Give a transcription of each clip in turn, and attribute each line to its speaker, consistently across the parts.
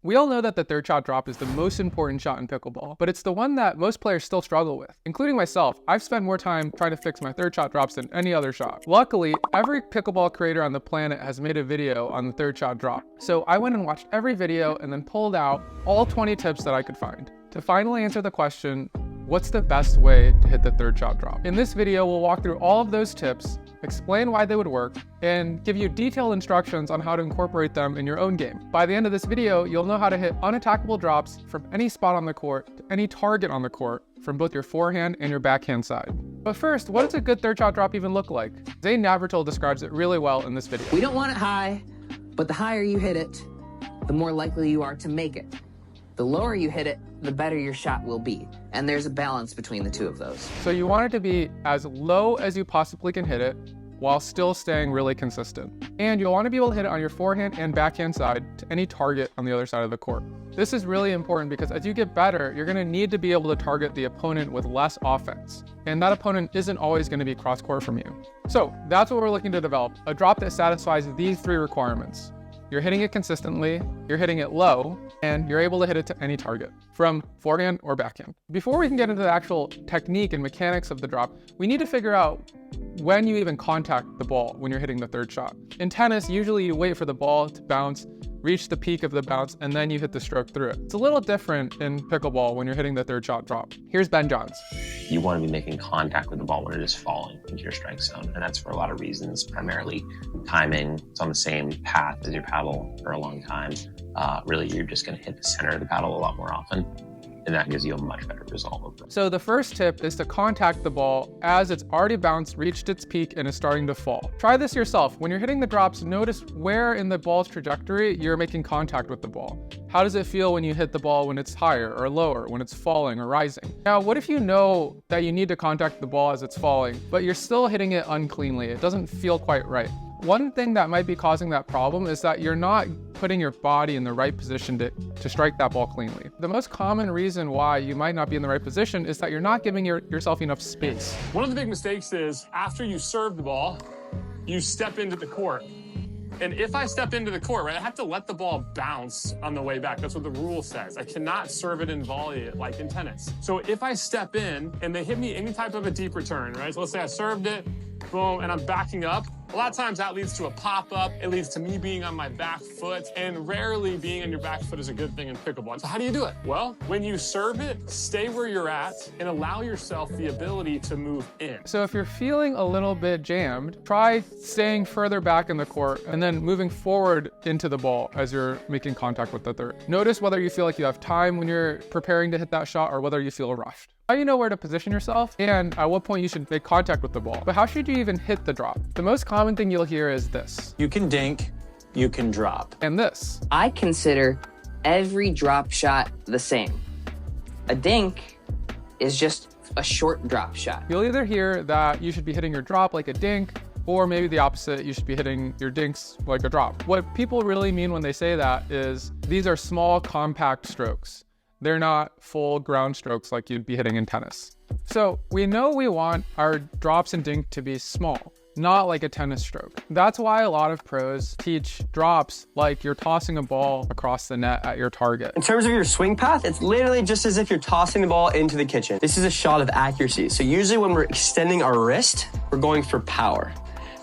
Speaker 1: We all know that the third shot drop is the most important shot in pickleball, but it's the one that most players still struggle with, including myself. I've spent more time trying to fix my third shot drops than any other shot. Luckily, every pickleball creator on the planet has made a video on the third shot drop. So I went and watched every video and then pulled out all 20 tips that I could find to finally answer the question, what's the best way to hit the third shot drop? In this video, we'll walk through all of those tips, explain why they would work, and give you detailed instructions on how to incorporate them in your own game. By the end of this video, you'll know how to hit unattackable drops from any spot on the court to any target on the court from both your forehand and your backhand side. But first, what does a good third shot drop even look like? Zane Navratil describes it really well in this video.
Speaker 2: We don't want it high, but the higher you hit it, the more likely you are to make it. The lower you hit it, the better your shot will be. And there's a balance between the two of those.
Speaker 1: So you want it to be as low as you possibly can hit it while still staying really consistent. And you'll want to be able to hit it on your forehand and backhand side to any target on the other side of the court. This is really important because as you get better, you're going to need to be able to target the opponent with less offense. And that opponent isn't always going to be cross court from you. So that's what we're looking to develop, a drop that satisfies these three requirements. You're hitting it consistently, you're hitting it low, and you're able to hit it to any target, from forehand or backhand. Before we can get into the actual technique and mechanics of the drop, we need to figure out when you even contact the ball when you're hitting the third shot. In tennis, usually you wait for the ball to bounce, reach the peak of the bounce, and then you hit the stroke through it. It's a little different in pickleball when you're hitting the third shot drop. Here's Ben Johns.
Speaker 3: You want to be making contact with the ball when it is falling into your strike zone, and that's for a lot of reasons, primarily timing. It's on the same path as your paddle for a long time. Really, you're just going to hit the center of the paddle a lot more often, and that gives you a much better result.
Speaker 1: So the first tip is to contact the ball as it's already bounced, reached its peak, and is starting to fall. Try this yourself. When you're hitting the drops, notice where in the ball's trajectory you're making contact with the ball. How does it feel when you hit the ball when it's higher or lower, when it's falling or rising? Now, what if you know that you need to contact the ball as it's falling, but you're still hitting it uncleanly? It doesn't feel quite right. One thing that might be causing that problem is that you're not putting your body in the right position to strike that ball cleanly. The most common reason why you might not be in the right position is that you're not giving yourself enough space.
Speaker 4: One of the big mistakes is after you serve the ball, you step into the court. And if I step into the court, right, I have to let the ball bounce on the way back. That's what the rule says. I cannot serve it and volley it like in tennis. So if I step in and they hit me any type of a deep return, right? So let's say I served it, boom, and I'm backing up. A lot of times that leads to a pop-up. It leads to me being on my back foot, and rarely being on your back foot is a good thing in pickleball. So how do you do it? Well, when you serve it, stay where you're at and allow yourself the ability to move in.
Speaker 1: So if you're feeling a little bit jammed, try staying further back in the court and then moving forward into the ball as you're making contact with the third. Notice whether you feel like you have time when you're preparing to hit that shot or whether you feel rushed. Now you know where to position yourself and at what point you should make contact with the ball. But how should you even hit the drop? The most common thing you'll hear is this.
Speaker 5: You can dink, you can drop.
Speaker 1: And this.
Speaker 2: I consider every drop shot the same. A dink is just a short drop shot.
Speaker 1: You'll either hear that you should be hitting your drop like a dink, or maybe the opposite, you should be hitting your dinks like a drop. What people really mean when they say that is these are small, compact strokes. They're not full ground strokes like you'd be hitting in tennis. So we know we want our drops and dink to be small, not like a tennis stroke. That's why a lot of pros teach drops like you're tossing a ball across the net at your target.
Speaker 6: In terms of your swing path, it's literally just as if you're tossing the ball into the kitchen. This is a shot of accuracy. So usually when we're extending our wrist, we're going for power.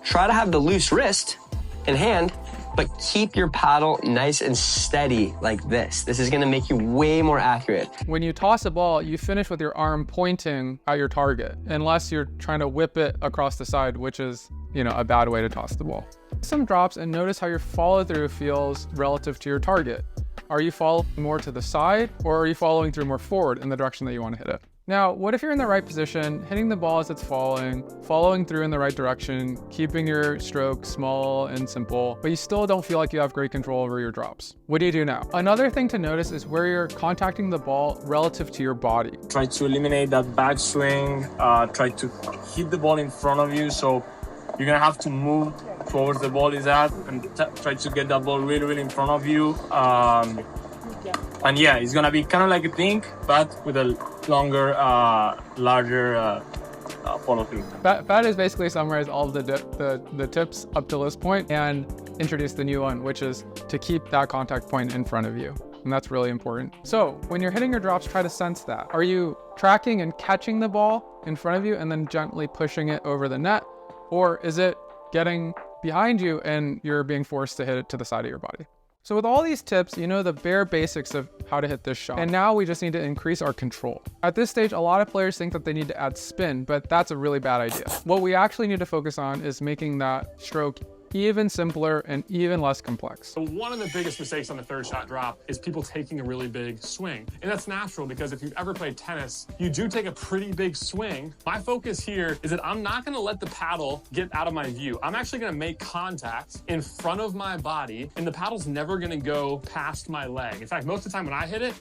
Speaker 6: Try to have the loose wrist in hand, but keep your paddle nice and steady like this. This is gonna make you way more accurate.
Speaker 1: When you toss a ball, you finish with your arm pointing at your target, unless you're trying to whip it across the side, which is, a bad way to toss the ball. Some drops and notice how your follow through feels relative to your target. Are you following more to the side, or are you following through more forward in the direction that you want to hit it? Now, what if you're in the right position, hitting the ball as it's falling, following through in the right direction, keeping your stroke small and simple, but you still don't feel like you have great control over your drops? What do you do now? Another thing to notice is where you're contacting the ball relative to your body.
Speaker 4: Try to eliminate that backswing. Try to hit the ball in front of you. So you're going to have to move towards the ball is at and try to get that ball really, really in front of you. And yeah, it's going to be kind of like a dink, but with a longer, larger follow through.
Speaker 1: That is basically summarize all of the tips up to this point and introduce the new one, which is to keep that contact point in front of you. and that's really important. So when you're hitting your drops, try to sense that. Are you tracking and catching the ball in front of you and then gently pushing it over the net? Or is it getting behind you and you're being forced to hit it to the side of your body? So with all these tips, you know the bare basics of how to hit this shot. And now we just need to increase our control. At this stage, a lot of players think that they need to add spin, but that's a really bad idea. What we actually need to focus on is making that stroke even simpler and even less complex.
Speaker 4: So one of the biggest mistakes on the third shot drop is people taking a really big swing. And that's natural because if you've ever played tennis, you do take a pretty big swing. My focus here is that I'm not gonna let the paddle get out of my view. I'm actually gonna make contact in front of my body, and the paddle's never gonna go past my leg. In fact, most of the time when I hit it,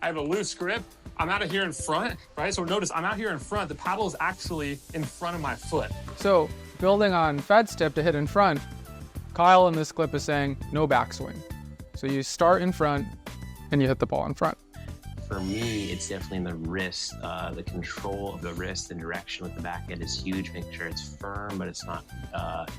Speaker 4: I have a loose grip. I'm out of here in front, right? So notice I'm out here in front. The paddle is actually in front of my foot.
Speaker 1: So building on Fed's tip to hit in front, Kyle in this clip is saying no backswing. So you start in front and you hit the ball in front.
Speaker 3: For me, it's definitely in the wrist. The control of the wrist and direction with the backhand is huge. Make sure it's firm, but it's not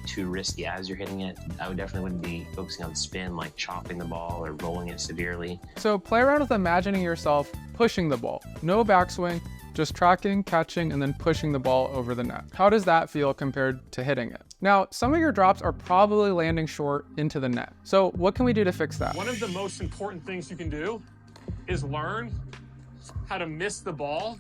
Speaker 3: too risky as you're hitting it. I would definitely wouldn't be focusing on spin, like chopping the ball or rolling it severely.
Speaker 1: So play around with imagining yourself pushing the ball. No backswing, just tracking, catching, and then pushing the ball over the net. How does that feel compared to hitting it? Now, some of your drops are probably landing short into the net. So what can we do to fix that?
Speaker 4: One of the most important things you can do is learn how to miss the ball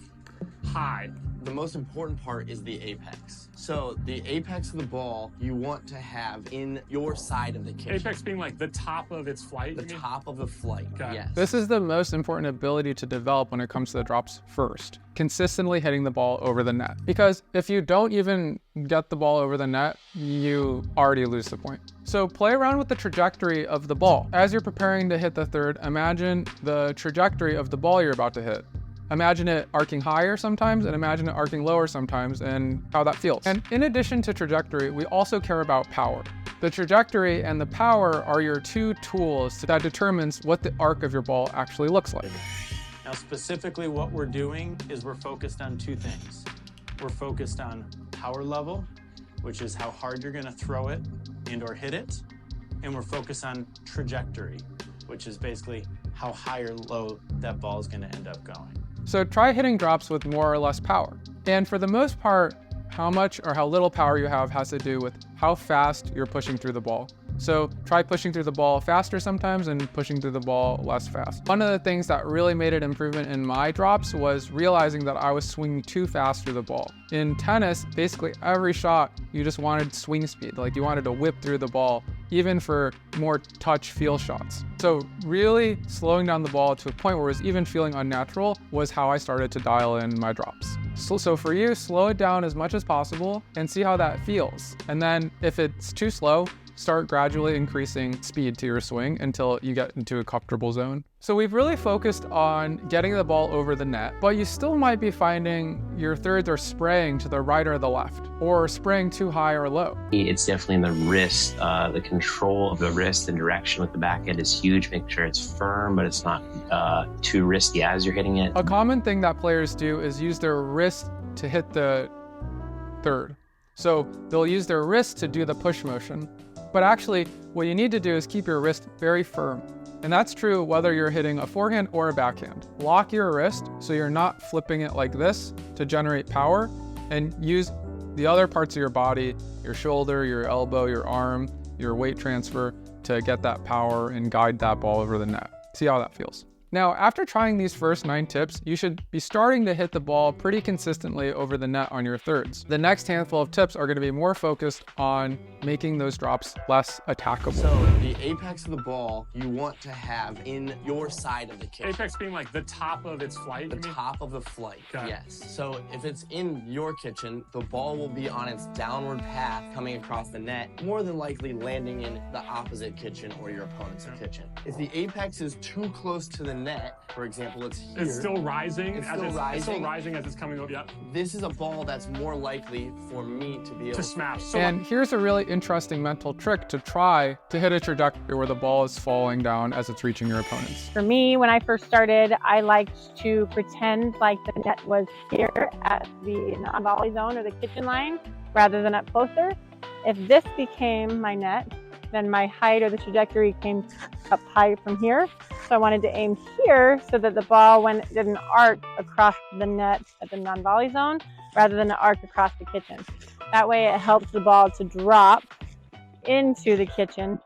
Speaker 4: high.
Speaker 7: The most important part is the apex. So the apex of the ball you want to have in your side of the kitchen.
Speaker 4: Apex being like the top of its flight?
Speaker 7: The top of the flight,
Speaker 4: Okay.
Speaker 7: yes.
Speaker 1: This is the most important ability to develop when it comes to the drops first. Consistently hitting the ball over the net. Because if you don't even get the ball over the net, you already lose the point. So play around with the trajectory of the ball. As you're preparing to hit the third, imagine the trajectory of the ball you're about to hit. Imagine it arcing higher sometimes and imagine it arcing lower sometimes and how that feels. And in addition to trajectory, we also care about power. The trajectory and the power are your two tools that determines what the arc of your ball actually looks like.
Speaker 5: Now, specifically what we're doing is we're focused on two things. We're focused on power level, which is how hard you're gonna throw it and or hit it. And we're focused on trajectory, which is basically how high or low that ball is gonna end up going.
Speaker 1: So try hitting drops with more or less power. And for the most part, how much or how little power you have has to do with how fast you're pushing through the ball. So try pushing through the ball faster sometimes and pushing through the ball less fast. One of the things that really made an improvement in my drops was realizing that I was swinging too fast through the ball. In tennis, basically every shot, you just wanted swing speed. Like you wanted to whip through the ball, even for more touch feel shots. So really slowing down the ball to a point where it was even feeling unnatural was how I started to dial in my drops. So for you, slow it down as much as possible and see how that feels. And then if it's too slow, start gradually increasing speed to your swing until you get into a comfortable zone. So we've really focused on getting the ball over the net, but you still might be finding your thirds are spraying to the right or the left, or spraying too high or low.
Speaker 3: It's definitely in the wrist. The control of the wrist and direction with the backhand is huge. Make sure it's firm, but it's not too risky as you're hitting it.
Speaker 1: A common thing that players do is use their wrist to hit the third. So they'll use their wrist to do the push motion. But actually, what you need to do is keep your wrist very firm. And that's true whether you're hitting a forehand or a backhand. Lock your wrist so you're not flipping it like this to generate power, and use the other parts of your body, your shoulder, your elbow, your arm, your weight transfer to get that power and guide that ball over the net. See how that feels. Now, after trying these first 9 tips, you should be starting to hit the ball pretty consistently over the net on your thirds. The next handful of tips are going to be more focused on making those drops less attackable.
Speaker 7: So the apex of the ball you want to have in your side of the kitchen.
Speaker 4: Apex being like the top of its flight,
Speaker 7: The
Speaker 4: you mean?
Speaker 7: top of the flight,
Speaker 4: Okay.
Speaker 7: yes. So if it's in your kitchen, the ball will be on its downward path coming across the net, more than likely landing in the opposite kitchen or your opponent's kitchen. If the apex is too close to the net, for example, it's here.
Speaker 4: It's still rising.
Speaker 7: It's
Speaker 4: as
Speaker 7: still
Speaker 4: It's still
Speaker 7: rising.
Speaker 4: rising as it's coming over. Yep.
Speaker 7: This is a ball that's more likely for me to be able
Speaker 4: To smash. So
Speaker 1: And here's a really interesting mental trick to try to hit a trajectory where the ball is falling down as it's reaching your opponents.
Speaker 8: For me, when I first started, I liked to pretend like the net was here at the non-volley zone or the kitchen line rather than up closer. If this became my net, then my height or the trajectory came up high from here. So I wanted to aim here so that the ball, when it did an arc across the net at the non-volley zone, rather than an arc across the kitchen. That way it helps the ball to drop into the kitchen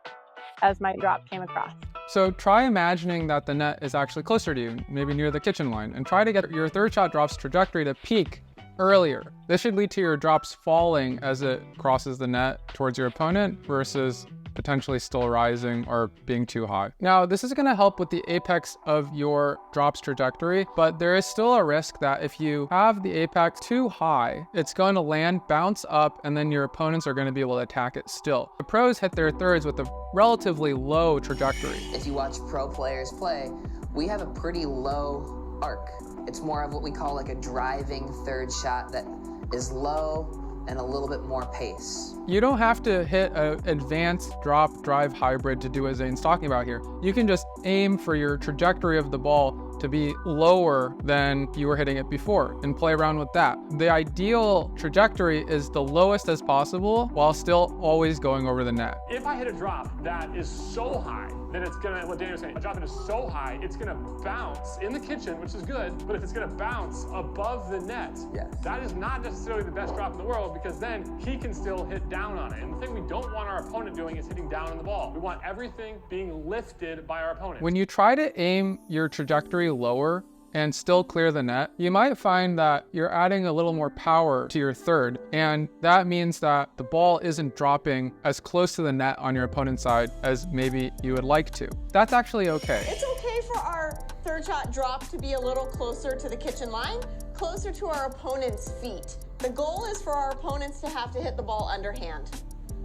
Speaker 8: as my drop came across.
Speaker 1: So try imagining that the net is actually closer to you, maybe near the kitchen line, and try to get your third shot drop's trajectory to peak earlier. This should lead to your drops falling as it crosses the net towards your opponent versus potentially still rising or being too high. Now, this is going to help with the apex of your drop's trajectory, but there is still a risk that if you have the apex too high, it's going to land, bounce up, and then your opponents are going to be able to attack it still. The pros hit their thirds with a relatively low trajectory.
Speaker 2: If you watch pro players play, we have a pretty low arc. It's more of what we call like a driving third shot that is low and a little bit more pace.
Speaker 1: You don't have to hit an advanced drop drive hybrid to do what Zane's talking about here. You can just aim for your trajectory of the ball to be lower than you were hitting it before and play around with that. The ideal trajectory is the lowest as possible while still always going over the net.
Speaker 4: If I hit a drop that is so high, then it's gonna, what Danny was saying, a drop that is so high, it's gonna bounce in the kitchen, which is good, but if it's gonna bounce above the net, that is not necessarily the best drop in the world, because then he can still hit down on it. And the thing we don't want our opponent doing is hitting down on the ball. We want everything being lifted by our opponent.
Speaker 1: When you try to aim your trajectory lower and still clear the net, you might find that you're adding a little more power to your third, and that means that the ball isn't dropping as close to the net on your opponent's side as maybe you would like to. That's actually okay.
Speaker 9: It's okay for our third shot drop to be a little closer to the kitchen line, closer to our opponent's feet. The goal is for our opponents to have to hit the ball underhand.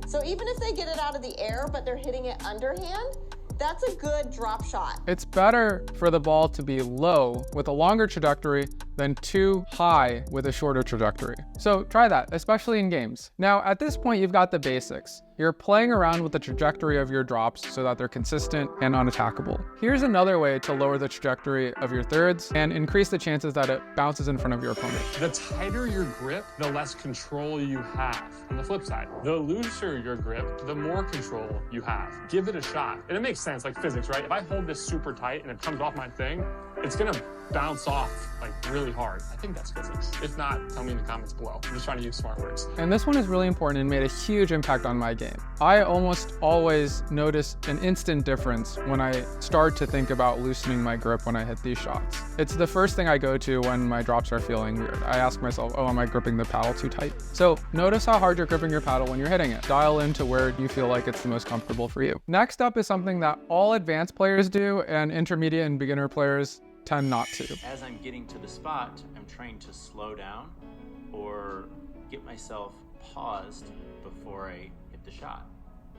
Speaker 9: So even if they get it out of the air, but they're hitting it underhand, that's a good drop shot.
Speaker 1: It's better for the ball to be low with a longer trajectory than too high with a shorter trajectory. So try that, especially in games. Now, at this point, you've got the basics. You're playing around with the trajectory of your drops so that they're consistent and unattackable. Here's another way to lower the trajectory of your thirds and increase the chances that it bounces in front of your opponent.
Speaker 4: The tighter your grip, the less control you have. On the flip side, the looser your grip, the more control you have. Give it a shot. And it makes sense, like physics, right? If I hold this super tight and it comes off my thing, it's gonna bounce off like really hard. I think that's physics. If not, tell me in the comments below. I'm just trying to use smart words.
Speaker 1: And this one is really important and made a huge impact on my game. I almost always notice an instant difference when I start to think about loosening my grip when I hit these shots. It's the first thing I go to when my drops are feeling weird. I ask myself, oh, am I gripping the paddle too tight? So notice how hard you're gripping your paddle when you're hitting it. Dial into where you feel like it's the most comfortable for you. Next up is something that all advanced players do and intermediate and beginner players tend not to.
Speaker 10: As I'm getting to the spot, I'm trying to slow down or get myself paused before I hit the shot.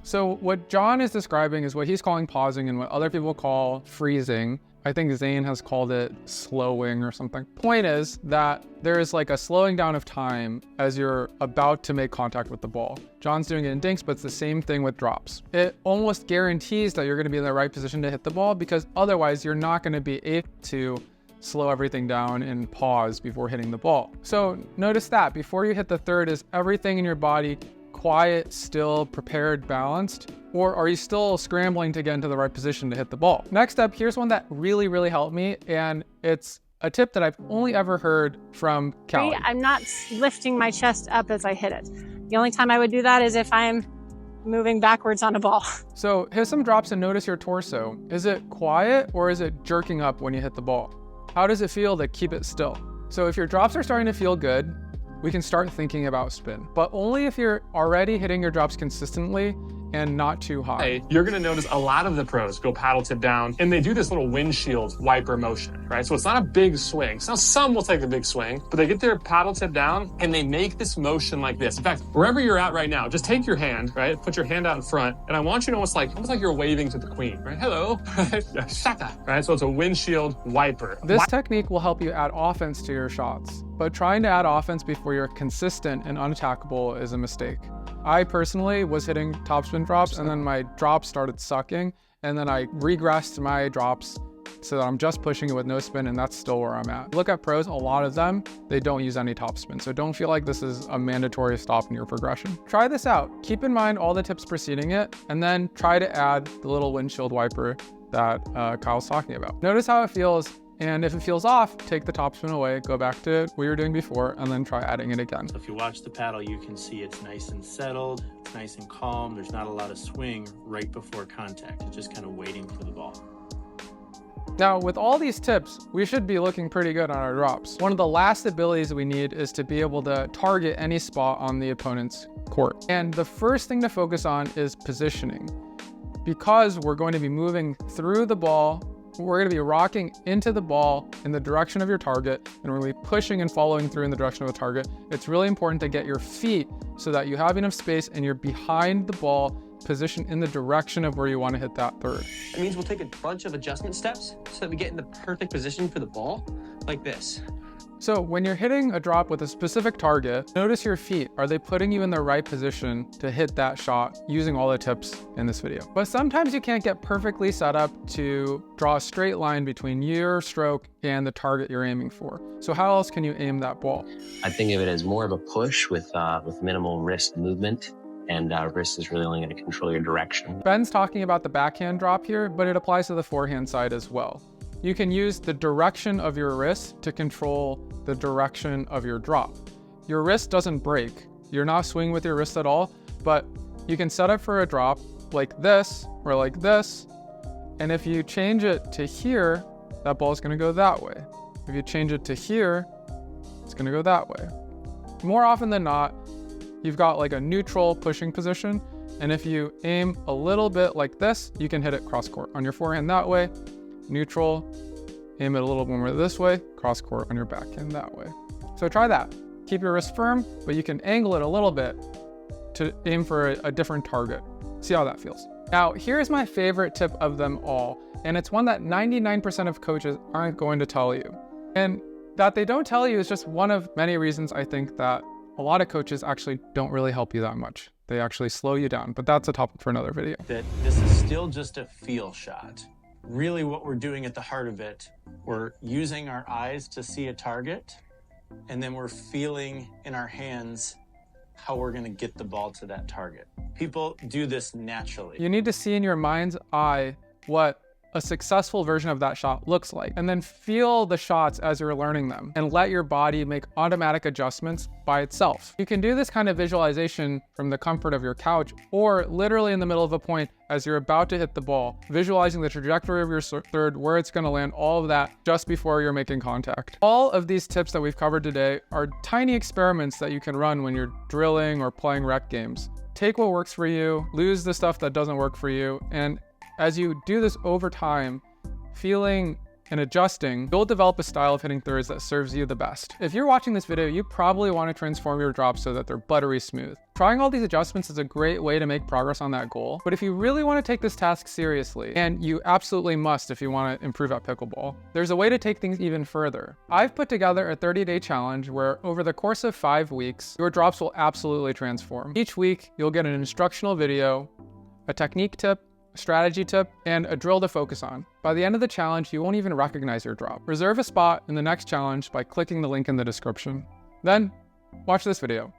Speaker 1: So what John is describing is what he's calling pausing and what other people call freezing. I think Zane has called it slowing or something. Point is that there is like a slowing down of time as you're about to make contact with the ball. John's doing it in dinks, but it's the same thing with drops. It almost guarantees that you're gonna be in the right position to hit the ball, because otherwise you're not gonna be able to slow everything down and pause before hitting the ball. So notice that before you hit the third, is everything in your body quiet, still, prepared, balanced? Or are you still scrambling to get into the right position to hit the ball? Next up, here's one that really, really helped me, and it's a tip that I've only ever heard from Callie.
Speaker 8: I'm not lifting my chest up as I hit it. The only time I would do that is if I'm moving backwards on a ball.
Speaker 1: So hit some drops and notice your torso. Is it quiet or is it jerking up when you hit the ball? How does it feel to keep it still? So if your drops are starting to feel good, we can start thinking about spin, but only if you're already hitting your drops consistently and not too high.
Speaker 4: You're gonna notice a lot of the pros go paddle tip down, and they do this little windshield wiper motion, right? So it's not a big swing. Now some will take a big swing, but they get their paddle tip down and they make this motion like this. In fact, wherever you're at right now, just take your hand, right? Put your hand out in front, and I want you to almost like you're waving to the queen, right? Hello, right? Shaka, right? So it's a windshield wiper.
Speaker 1: This technique will help you add offense to your shots, but trying to add offense before you're consistent and unattackable is a mistake. I personally was hitting topspin drops, and then my drops started sucking, and then I regressed my drops so that I'm just pushing it with no spin, and that's still where I'm at. Look at pros, a lot of them, they don't use any topspin, so don't feel like this is a mandatory stop in your progression. Try this out. Keep in mind all the tips preceding it, and then try to add the little windshield wiper that Kyle's talking about. Notice how it feels, and if it feels off, take the topspin away, go back to what you were doing before, and then try adding it again.
Speaker 5: So if you watch the paddle, you can see it's nice and settled, it's nice and calm, there's not a lot of swing right before contact, it's just kind of waiting for the ball.
Speaker 1: Now, with all these tips, we should be looking pretty good on our drops. One of the last abilities we need is to be able to target any spot on the opponent's court. And the first thing to focus on is positioning. Because we're going to be moving through the ball, we're going to be rocking into the ball in the direction of your target, and we're going to be pushing and following through in the direction of the target. It's really important to get your feet so that you have enough space and you're behind the ball, positioned in the direction of where you want to hit that third.
Speaker 6: It means we'll take a bunch of adjustment steps so that we get in the perfect position for the ball, like this.
Speaker 1: So when you're hitting a drop with a specific target, notice your feet. Are they putting you in the right position to hit that shot using all the tips in this video? But sometimes you can't get perfectly set up to draw a straight line between your stroke and the target you're aiming for. So how else can you aim that ball?
Speaker 3: I think of it as more of a push with minimal wrist movement, and wrist is really only going to control your direction.
Speaker 1: Ben's talking about the backhand drop here, but it applies to the forehand side as well. You can use the direction of your wrist to control the direction of your drop. Your wrist doesn't break. You're not swinging with your wrist at all, but you can set up for a drop like this or like this. And if you change it to here, that ball is going to go that way. If you change it to here, it's going to go that way. More often than not, you've got like a neutral pushing position. And if you aim a little bit like this, you can hit it cross court. On your forehand that way, neutral, aim it a little more this way, cross court on your backhand that way. So try that. Keep your wrist firm, but you can angle it a little bit to aim for a different target. See how that feels. Now, here's my favorite tip of them all, and it's one that 99% of coaches aren't going to tell you. And that they don't tell you is just one of many reasons I think that a lot of coaches actually don't really help you that much. They actually slow you down, but that's a topic for another video.
Speaker 5: That this is still just a feel shot. Really what we're doing at the heart of it, we're using our eyes to see a target, and then we're feeling in our hands how we're going to get the ball to that target. People do this naturally.
Speaker 1: You need to see in your mind's eye what a successful version of that shot looks like, and then feel the shots as you're learning them and let your body make automatic adjustments by itself. You can do this kind of visualization from the comfort of your couch or literally in the middle of a point as you're about to hit the ball, visualizing the trajectory of your third, where it's going to land, all of that just before you're making contact. All of these tips that we've covered today are tiny experiments that you can run when you're drilling or playing rec games. Take what works for you, lose the stuff that doesn't work for you, and as you do this over time, feeling and adjusting, you'll develop a style of hitting thirds that serves you the best. If you're watching this video, you probably want to transform your drops so that they're buttery smooth. Trying all these adjustments is a great way to make progress on that goal, but if you really want to take this task seriously, and you absolutely must if you want to improve at pickleball, there's a way to take things even further. I've put together a 30-day challenge where over the course of 5 weeks, your drops will absolutely transform. Each week, you'll get an instructional video, a technique tip, a strategy tip, and a drill to focus on. By the end of the challenge, you won't even recognize your drop. Reserve a spot in the next challenge by clicking the link in the description. Then, watch this video.